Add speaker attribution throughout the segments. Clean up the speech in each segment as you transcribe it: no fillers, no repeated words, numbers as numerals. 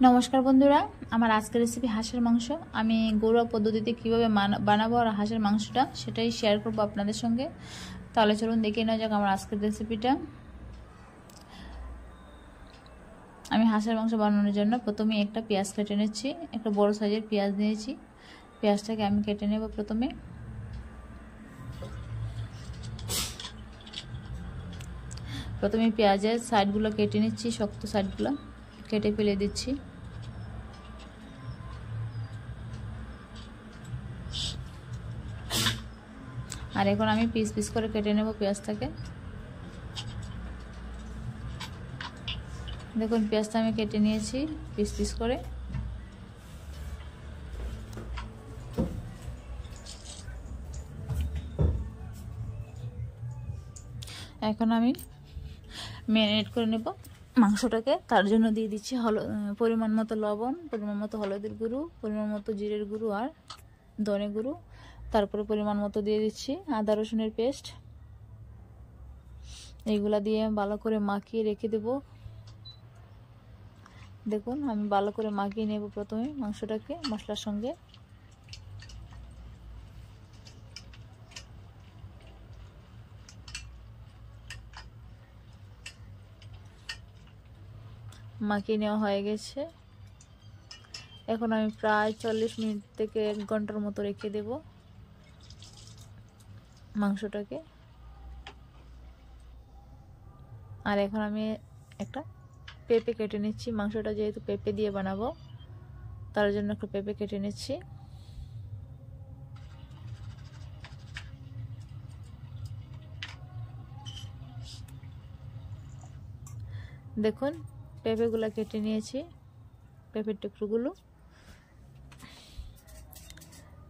Speaker 1: নমস্কার বন্ধুরা, আমার আজকের রেসিপি হাঁসের মাংস। আমি ঘরোয়া পদ্ধতিতে কীভাবে বানাবো আর হাঁসের মাংসটা সেটাই শেয়ার করব আপনাদের সঙ্গে। তাহলে চলুন দেখে নেওয়া যাক আমার আজকের রেসিপিটা। আমি হাঁসের মাংস বানানোর জন্য প্রথমে একটা পেঁয়াজ কেটে নিচ্ছি। একটা বড় সাইজের পেঁয়াজ নিয়েছি। পেঁয়াজটাকে আমি কেটে নেব। প্রথমে পেঁয়াজের সাইডগুলো কেটে নিচ্ছি, শক্ত সাইডগুলো কেটে ফেলে দিচ্ছি। আর এখন আমি পিস পিস করে কেটে নেব পেঁয়াজটাকে। দেখুন পেঁয়াজটা আমি কেটে নিয়েছি পিস পিস করে। এখন আমি ম্যারিনেট করে নেব মাংসটাকে। তার জন্য দিয়ে দিচ্ছি পরিমাণ মতো লবণ, পরিমাণ মতো হলুদের গুঁড়ো, পরিমাণ মতো জিরের গুঁড়ো আর ধনে গুঁড়ো। তারপরে পরিমাণ মতো দিয়ে দিচ্ছি আদা রসুনের পেস্ট। এইগুলা দিয়ে ভালো করে মাখিয়ে রেখে দেব। দেখুন আমি ভালো করে মাখিয়ে নেব প্রথমে মাংসটাকে মশলার সঙ্গে। মাখিয়ে নেওয়া হয়ে গেছে। এখন আমি প্রায় 40 মিনিট থেকে 1 ঘন্টার মতো রেখে দেব মাংসটাকে। আর এখন আমি একটা পেঁপে কেটে নিচ্ছি। মাংসটা যেহেতু পেঁপে দিয়ে বানাবো তার জন্য একটা পেঁপে কেটে নিচ্ছি। দেখুন পেঁপেগুলো কেটে নিয়েছি, পেঁপের টুকরোগুলো।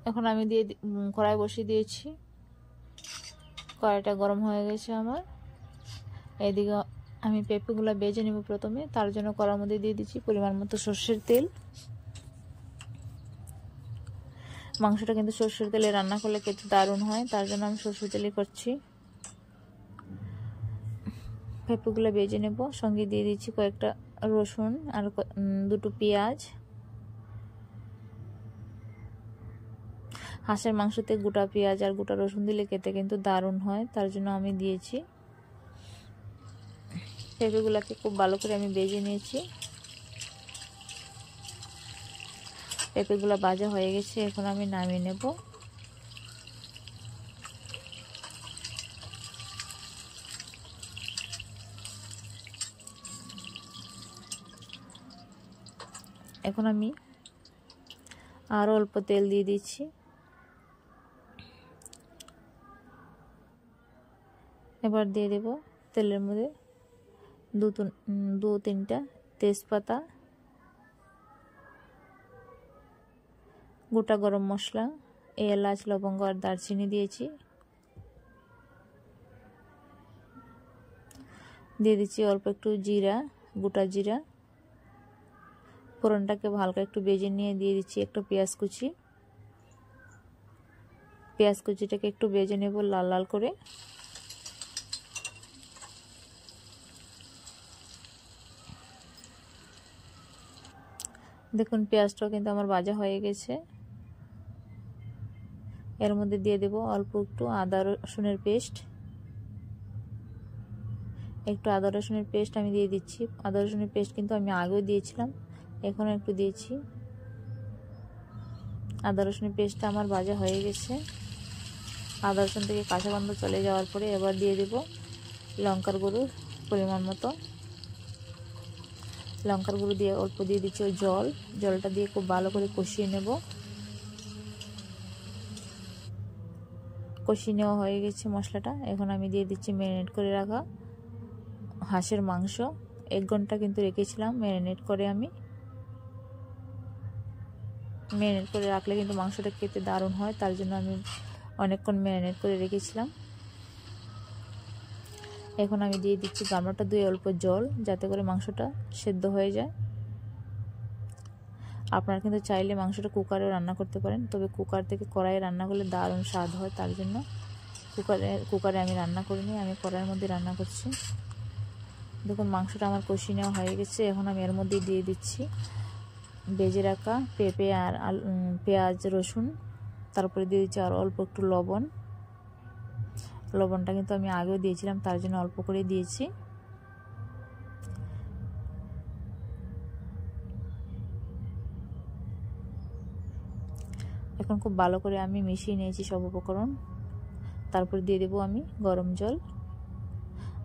Speaker 1: এখন আমি কড়াই বসিয়ে দিয়েছি। কড়াইটা গরম হয়ে গেছে আমার। এইদিকে আমি পেঁপেগুলো ভেজে নেব প্রথমে। তার জন্য কড়ার মধ্যে দিয়ে দিচ্ছি পরিমাণ মতো সর্ষের তেল। মাংসটা কিন্তু সর্ষের তেলে রান্না করলে খেতে দারুণ হয়, তার জন্য আমি সর্ষের তেলে করছি। পেঁপেগুলো ভেজে নেব। সঙ্গে দিয়ে দিচ্ছি কয়েকটা রসুন আর 2টো পেঁয়াজ। হাঁসের মাংসতে গোটা পেঁয়াজ আর গোটা রসুন দিলে খেতে কিন্তু দারুণ হয়, তার জন্য আমি দিয়েছি। পেঁপেগুলোকে খুব ভালো করে আমি ভেজে নিয়েছি। পেঁপেগুলো ভাজা হয়ে গেছে, এখন আমি নামিয়ে নেব। এখন আমি আরো অল্প তেল দিয়ে দিচ্ছি। এবার দিয়ে দেব তেলের মধ্যে 2-3টা তেজপাতা, গোটা গরম মশলা, এলাচ, লবঙ্গ আর দারচিনি দিয়েছি। দিয়ে দিচ্ছি অল্প একটু জিরা, গোটা জিরা। ফোড়নটাকে হালকা একটু ভেজে নিয়ে দিয়ে দিচ্ছি একটা পেঁয়াজ কুচি। পেঁয়াজ কুচিটাকে একটু ভেজে নেব লাল লাল করে। দেখুন পেঁয়াজটাও কিন্তু আমার ভাজা হয়ে গেছে। এর মধ্যে দিয়ে দেব অল্প একটু আদা রসুনের পেস্ট। একটু আদা রসুনের পেস্ট আমি দিয়ে দিচ্ছি। আদা রসুনের পেস্ট কিন্তু আমি আগেও দিয়েছিলাম, এখনও একটু দিয়েছি। আদা রসুনের পেস্টটা আমার ভাজা হয়ে গেছে। আদা রসুন থেকে কাঁচা গন্ধ চলে যাওয়ার পরে এবার দিয়ে দেব লঙ্কার গুঁড়ো পরিমাণ মতো। লঙ্কার গুঁড়ো দিয়ে অল্প দিয়ে দিচ্ছি জলটা দিয়ে খুব ভালো করে কষিয়ে নেব। কষিয়ে নেওয়া হয়ে গেছে মশলাটা। এখন আমি দিয়ে দিচ্ছি ম্যারিনেট করে রাখা হাঁসের মাংস। 1 ঘন্টা কিন্তু রেখেছিলাম ম্যারিনেট করে। আমি ম্যারিনেট করে রাখলে কিন্তু মাংসটা খেতে দারুণ হয়, তার জন্য আমি অনেকক্ষণ ম্যারিনেট করে রেখেছিলাম। এখন আমি দিয়ে দিচ্ছি গামলাটা ধুয়ে অল্প জল, যাতে করে মাংসটা সেদ্ধ হয়ে যায়। আপনারা কিন্তু চাইলে মাংসটা কুকারেও রান্না করতে পারেন, তবে কুকার থেকে কড়াইয়ে রান্না করলে দারুণ স্বাদ হয়, তার জন্য কুকারে আমি রান্না করিনি, আমি কড়াইয়ের মধ্যে রান্না করছি। দেখুন মাংসটা আমার কষিয়ে নেওয়া হয়ে গেছে। এখন আমি এর মধ্যে দিয়ে দিচ্ছি ভেজে রাখা পেঁপে আর পেঁয়াজ রসুন, তারপরে দিয়ে দিচ্ছি আর অল্প একটু লবণ। লবণটা কিন্তু আমি আগেও দিয়েছিলাম, তার জন্য অল্প করে দিয়েছি। এখন খুব ভালো করে আমি মিশিয়ে নিয়েছি সব উপকরণ। তারপর দিয়ে দেবো আমি গরম জল।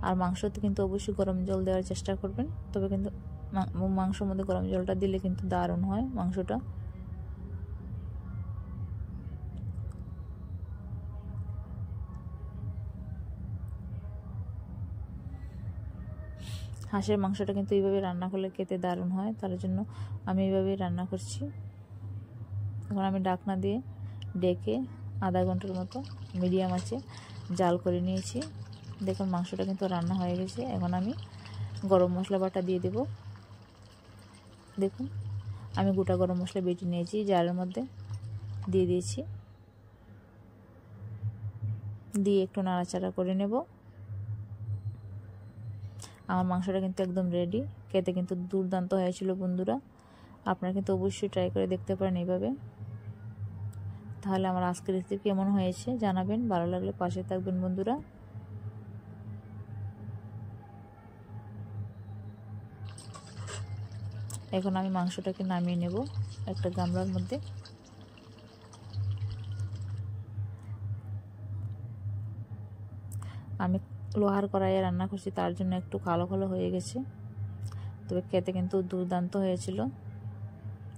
Speaker 1: আর মাংসতে কিন্তু অবশ্যই গরম জল দেওয়ার চেষ্টা করবেন, তবে কিন্তু মাংসের মধ্যে গরম জলটা দিলে কিন্তু দারুণ হয় মাংসটা। হাঁসের মাংসটা কিন্তু এইভাবে রান্না করলে খেতে দারুণ হয়, তার জন্য আমি এইভাবেই রান্না করছি। এখন আমি ঢাকনা দিয়ে ডেকে আধা ঘন্টার মতো মিডিয়াম আঁচে জাল করে নিয়েছি। দেখুন মাংসটা কিন্তু রান্না হয়ে গেছে। এখন আমি গরম মশলা বাটা দিয়ে দেব। দেখুন আমি গোটা গরম মশলা বেটে নিয়েছি, জারের মধ্যে দিয়ে দিয়েছি, দিয়ে একটু নাড়াচাড়া করে নেব। আমার মাংসটা কিন্তু একদম রেডি, খেতে কিন্তু দুর্দান্ত হয়েছিল বন্ধুরা। আপনারা কিন্তু অবশ্যই ট্রাই করে দেখতে পারেন এইভাবে। তাহলে আমার আজকের রেসিপি কেমন হয়েছে জানাবেন, ভালো লাগলে পাশে থাকবেন বন্ধুরা। এখন আমি মাংসটাকে নামিয়ে নেব একটা গামলার মধ্যে। আমি লোহার কড়াইয়ে রান্না করছি, তার জন্য একটু কালো কালো হয়ে গেছে, তবে খেতে কিন্তু দুর্দান্ত হয়েছিল।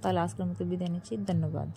Speaker 1: তাহলে আজকের মতো বিদায় নিচ্ছি, ধন্যবাদ।